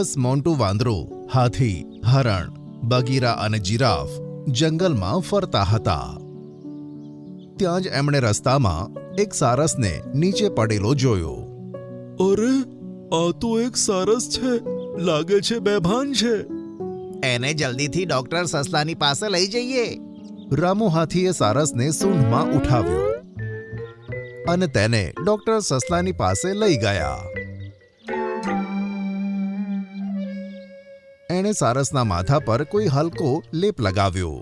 દિવસ મોન્ટુ વાંદરો, હાથી, હરણ, બગીરા અને જીરાફ જંગલમાં ફરતા હતા. ત્યાં જ એમણે રસ્તામાં એક સારસને નીચે પડેલો જોયો. અરે, આ તો એક સારસ છે. લાગે છે બેભાન છે. એને જલ્દીથી ડોક્ટર સસલાની પાસે લઈ જઈએ. રામુ હાથીએ સારસને સૂંઢમાં ઉઠાવ્યો અને તેને ડોક્ટર સસલાની પાસે લઈ ગયા. એણે સારસના માથા પર કોઈ હલકો લેપ લગાવ્યો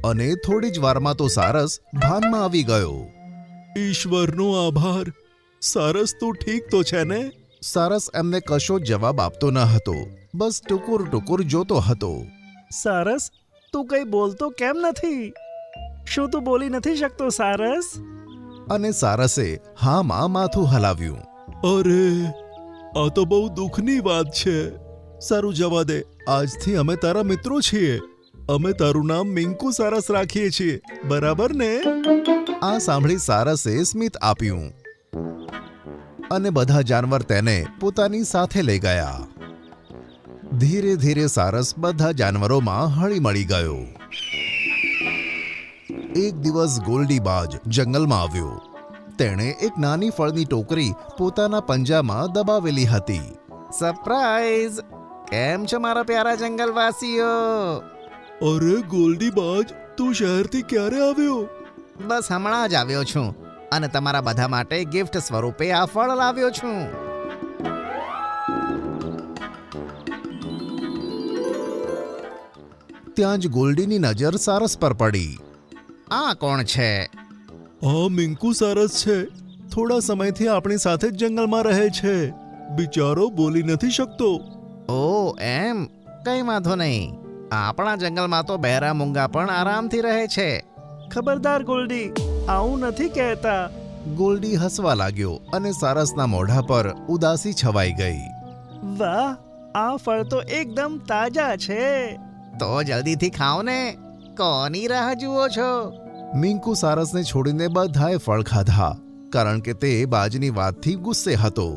અને થોડી જ વારમાં તો સારસ ભાનમાં આવી ગયો. ઈશ્વરનો આભાર. સારસ તું ઠીક તો છે ને? સારસ એમને કશો જવાબ આપતો ન હતો, બસ ટુકુર ટુકુર જોતો હતો. સારસ, તું કંઈ બોલતો કેમ નથી? શું તું બોલી નથી શકતો સારસ? અને સારસે હામાં માથું હલાવ્યું. અરે, આ તો બહુ દુઃખની વાત છે. સારું, જવા દે. આજથી અમે તારા મિત્રો છીએ. અમે તારું નામ મિંકુ સારસ રાખીએ છીએ, બરાબર ને? આ સાંભળી સારસે સ્મિત આપ્યું અને બધા જાનવર તેને પોતાની સાથે લઈ ગયા. ધીરે ધીરે સારસ બધા જાનવરોમાં હળી મળી ગયો. એક દિવસ ગોલ્ડીબાજ જંગલમાં આવ્યો. તેણે એક નાની ફળની ટોકરી પોતાના પંજામાં દબાવેલી હતી. સરપ્રાઈઝ! કેમ છો મારા પ્યારા જંગલવાસીઓ? અરે ગોલ્ડીબાજ, તું શહેરથી ક્યારે આવ્યો? બસ હમણાં જ આવ્યો છું અને તમારા બધા માટે ગિફ્ટ સ્વરૂપે આ ફળ લાવ્યો છું. ત્યાં જ ગોલ્ડીની નજર સારસ પર પડી. આ કોણ છે? આ મિંકુ સારસ છે. થોડા સમયથી આપણી સાથે જ જંગલમાં રહે છે. બિચારો બોલી નથી શકતો. ઓ એમ, કઈ વાંધો નહીં. આપણા જંગલમાં તો બહેરા મૂંગા પણ આરામથી રહે છે. ખબરદાર ગોલ્ડી, આવું નથી કહેતા. ગોલ્ડી હસવા લાગ્યો અને સારસના મોઢા પર ઉદાસી છવાઈ ગઈ. વાહ, આ ફળ તો એકદમ તાજા છે. તો જલ્દીથી ખાઓ ને. કોની રાહ જુઓ છો? મિંકુ સારસને છોડીને બધાએ ફળ ખાધા, કારણ કે તે બાજની વાતથી ગુસ્સે હતો.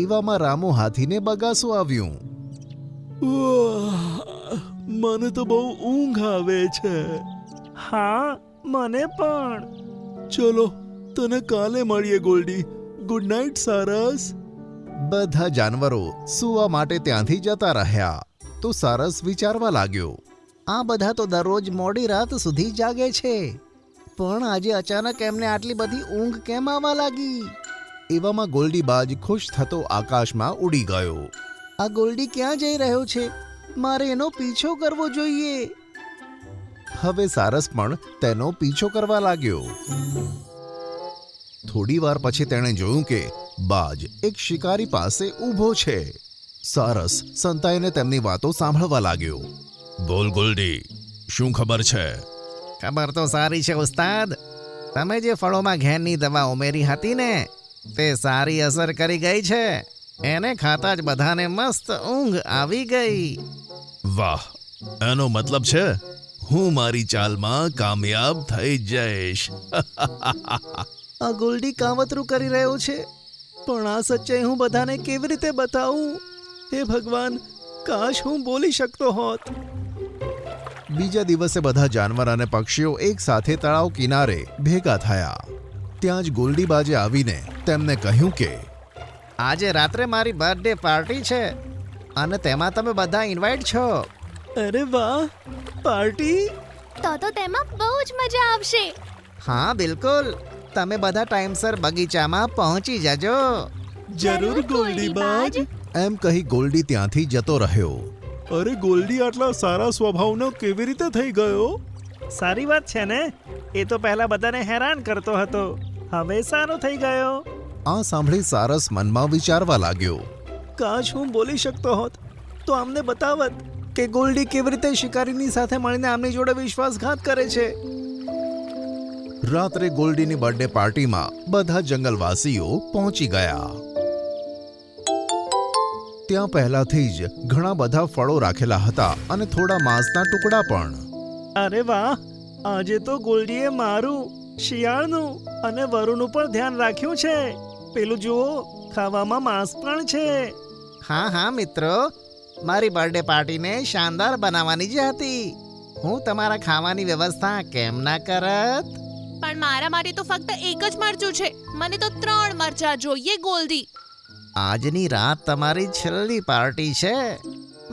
એવામાં રામુ હાથીને બગાસું આવ્યું. મને તો બહુ ઊંઘ આવે છે. હા, મને પણ. ચલો, તને કાલે મળીએ ગોલ્ડી. ગુડ નાઇટ સારસ. બધા જાનવરો સૂવા માટે ત્યાંથી જતા રહ્યા. તો સારસ વિચારવા લાગ્યો. આ બધા તો દરરોજ મોડી રાત સુધી જાગે છે, પણ આજે અચાનક એમને આટલી બધી ઊંઘ કેમ આવવા લાગી? એવામાં ગોલ્ડીબાજ ખુશ થતો આકાશમાં ઉડી ગયો. આ ગોલ્ડી ક્યાં જઈ રહ્યો છે? મારે એનો પીછો કરવો જોઈએ. હવે સારસ પણ તેનો પીછો કરવા લાગ્યો. થોડી વાર પછી તેણે જોયું કે બાજ એક શિકારી પાસે ઊભો છે. સારસ સંતાઈને તેમની વાતો સાંભળવા લાગ્યો. બોલ ગોલ્ડી, શું ખબર છે? ખબર તો સારી છે ઉસ્તાદ. તમે જે ફળોમાં ઘેનની દવા ઉમેરી હતી ને, તે સારી અસર કરી ગઈ છે. એને ખાતા જ બધાને મસ્ત ઊંઘ આવી ગઈ. વાહ, એનો મતલબ છે હું મારી ચાલમાં કામયાબ થઈ જઈશ. આ ગોલ્ડી કાવતરું કરી રહ્યો છે, પણ આ સચ્ચાઈ હું બધાને કેવી રીતે બતાવું? હે ભગવાન, કાશ હું બોલી શકતો હોત. બીજા દિવસે બધા જાનવર અને પક્ષીઓ એક સાથે તળાવ કિનારે ભેગા થયા. ત્યાં જ ગોલ્ડીબાજે આવીને તેમને કહ્યું કે આજે રાત્રે મારી બર્થડે પાર્ટી છે અને તેમાં તમે બધા ઇન્વાઇટ છો. અરે વાહ, પાર્ટી! તો તેમાં બહુ જ મજા આવશે. હા બિલકુલ. તમે બધા ટાઈમસર બગીચામાં પહોંચી જજો. જરૂર ગોલ્ડીબાજ. એમ કહી ગોલ્ડી ત્યાંથી જતો રહ્યો. અરે ગોલ્ડી આટલા સારા સ્વભાવનો કેવી રીતે થઈ ગયો? સારી વાત છે ને. એ તો પહેલા બધાને હેરાન કરતો હતો, હવે સારો થઈ ગયો. આ સાંભળી સારસ મનમાં વિચારવા લાગ્યો. કાશ હું બોલી શકતો હોત તો આમને બતાવત કે ગોલ્ડી કેવી રીતે શિકારીની સાથે મળીને આમની જોડે વિશ્વાસઘાત કરે છે. રાત્રે ગોલ્ડીની બર્થડે પાર્ટીમાં બધા જંગલવાસીઓ પહોંચી ગયા. ત્યાં પહેલાથી જ ઘણા બધા ફળો રાખેલા હતા અને થોડા માંસના ટુકડા પણ. અરે વાહ, આજે તો ગોલ્ડીએ મારું, શિયાળનું અને વરુનું પણ ધ્યાન રાખ્યું છે. પેલું જુઓ, ખાવામાં માંસ પણ છે. હા મિત્રો, મારી બર્થડે પાર્ટીને શાનદાર બનાવવાની જ હતી. હું તમારા ખાવાની વ્યવસ્થા કેમ ના કરત? પણ મારા માટે તો ફક્ત એક જ મરચું છે. મને તો 3 મરચા જોઈએ ગોલ્ડી. આજની રાત તમારી છેલ્લી પાર્ટી છે.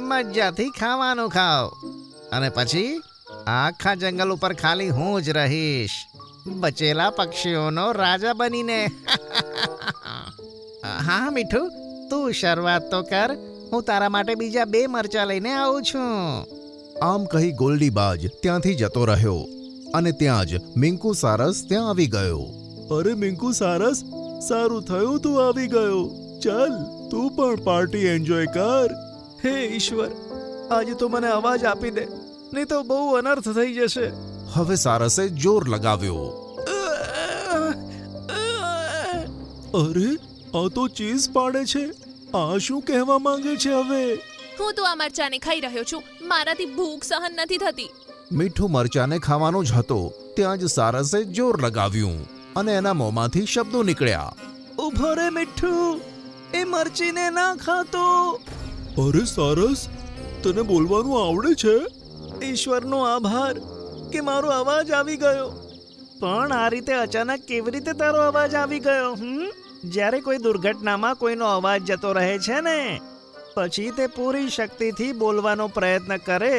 મજાથી ખાવાનું ખાઓ અને પછી આખા જંગલ ઉપર ખાલી હું જ રહીશ, બચેલા પક્ષીઓનો રાજા બનીને. હા મીઠું, તું શરૂઆત તો કર. હું તારા માટે બીજા 2 મરચા લઈને આવું છું. આમ કહી ગોલ્ડીબાજ ત્યાંથી જતો રહ્યો અને ત્યાં જ મિંકુ સારસ ત્યાં આવી ગયો. અરે મિંકુ સારસ, સારું થયું તું આવી ગયો. ચાલ તું પણ પાર્ટી એન્જોય કર. હે ઈશ્વર, આજે તો મને અવાજ આપી દે, નહીં તો બહુ અનર્થ થઈ જશે. હવે સારસે જોર લગાવ્યો. અરે આ તો ચીઝ પાડે છે. આ શું કહેવા માંગે છે હવે? હું તો આ મરચાને ખાઈ રહ્યો છું. મારાથી ભૂખ સહન નથી થતી. મીઠું મરચાને ખાવાનો જ હતો ત્યાં જ સારસે જોર લગાવ્યું અને એના મોંમાંથી શબ્દો નીકળ્યા. ઉભો રે મીઠું, એ મરચીને ના ખાતો. અરે સારસ, તને બોલવાનું આવડે છે? ઈશ્વરનો આભાર કે મારો અવાજ આવી ગયો. પણ આ રીતે અચાનક કેવી રીતે તારો અવાજ આવી ગયો? જ્યારે કોઈ દુર્ઘટનામાં કોઈનો અવાજ જતો રહે છે ને, પછી તે પૂરી શક્તિથી બોલવાનો પ્રયત્ન કરે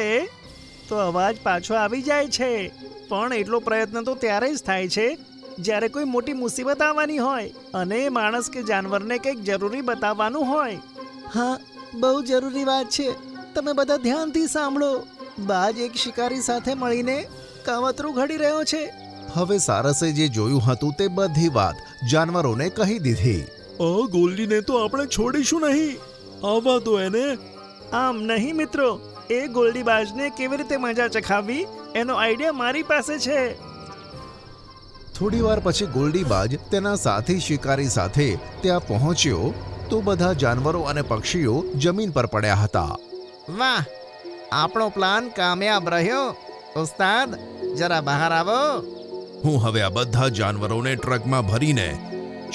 તો અવાજ પાછો આવી જાય છે. પણ એટલો પ્રયત્ન તો ત્યારે જ થાય છે જ્યારે કોઈ મોટી મુસીબત આવવાની હોય અને માણસ કે જાનવરને કંઈક જરૂરી બતાવવાનું હોય. હા, બહુ જરૂરી વાત છે. તમે બધા ધ્યાનથી સાંભળો. બાજ એક શિકારી સાથે મળીને કાવતરું ઘડી રહ્યો છે. હવે સારસે જે જોયું હતું તે બધી વાત જાનવરોને કહી દીધી. આ ગોલ્ડીને તો આપણે છોડીશું નહીં. આવવા દો એને. આમ નહીં મિત્રો, એ ગોલ્ડીબાજને કેવી રીતે મજા ચખાવવી એનો આઈડિયા મારી પાસે છે. થોડી વાર પછી ગોલ્ડીબાજ તેના સાથી શિકારી સાથે ત્યાં પહોંચ્યો તો બધા જાનવરો અને પક્ષીઓ જમીન પર પડ્યા હતા. વાહ, આપણો પ્લાન કામયાબ રહ્યો. ઉસ્તાદ, જરા બહાર આવો. હું હવે આ બધા જાનવરોને ટ્રકમાં ભરીને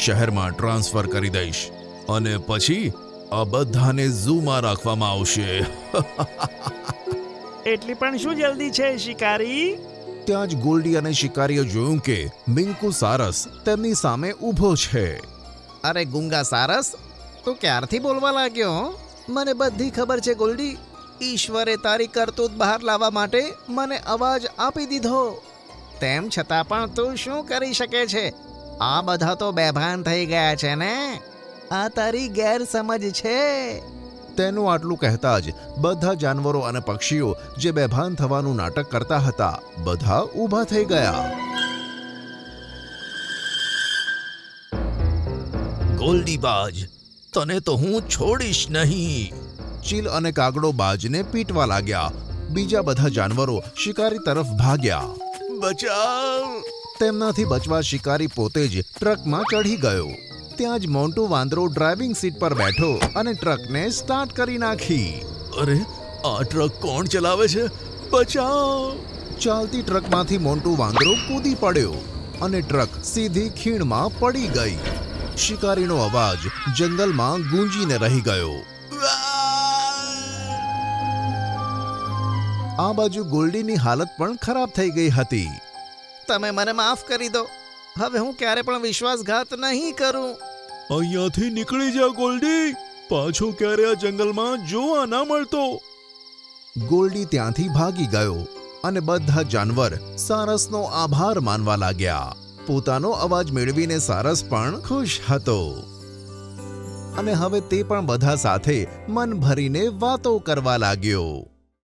શહેરમાં ટ્રાન્સફર કરી દઈશ અને પછી આ બધાને ઝૂમાં રાખવામાં આવશે. એટલી પણ શું જલ્દી છે શિકારી? ત્યાં જ ગોલ્ડી અને શિકારીએ જોયું કે મિંકુ સારસ તેમની સામે ઊભો છે. અરે ગુંગા સારસ, તું ક્યારથી બોલવા લાગ્યો? મને બધી ખબર છે ગોલ્ડી. ઈશ્વરે તારી કરતૂત બહાર લાવવા માટે મને અવાજ આપી દીધો. તેમ છતાં પણ તું શું કરી શકે છે? આ બધા તો બેભાન થઈ ગયા છે ને. આ તારી ગેરસમજ છે. તેનું આટલું કહેતા જ બધા જાનવરો અને પક્ષીઓ જે બેભાન થવાનું નાટક કરતા હતા બધા ઊભા થઈ ગયા. ગોલ્ડીબાજ, તને તો હું છોડીશ નહીં. ચીલ અને કાગડો બાજને પીટવા લાગ્યા. બીજા બધા જાનવરો શિકારી તરફ ભાગ્યા. બચાવ! તેમનાથી બચવા શિકારી પોતે જ ટ્રકમાં ચઢી ગયો. ત્યાં જ મોન્ટુ વાંદરો ડ્રાઇવિંગ સીટ પર બેઠો અને ટ્રકને સ્ટાર્ટ કરી નાખી. અરે આ ટ્રક કોણ ચલાવે છે? બચાવ! ચાલતી ટ્રકમાંથી મોન્ટુ વાંદરો કૂદી પડ્યો અને ટ્રક સીધી ખીણમાં પડી ગઈ. શિકારીનો અવાજ જંગલમાં ગૂંજીને રહી ગયો. આ બાજુ ગોલ્ડીની હાલત પણ ખરાબ થઈ ગઈ હતી. તમે મને માફ કરી દો. હવે હું ક્યારે પણ વિશ્વાસઘાત નહીં કરું. અહીંયાથી નીકળી જા ગોલ્ડી. પાછો ક્યારે આ જંગલમાં જોવા ના મળતો. ગોલ્ડી ત્યાંથી ભાગી ગયો અને બધા જાનવર સારસનો આભાર માનવા લાગ્યા. પોતાનો અવાજ મેળવીને સારસ પણ ખુશ હતો અને હવે તે પણ બધા સાથે મન ભરીને વાતો કરવા લાગ્યો.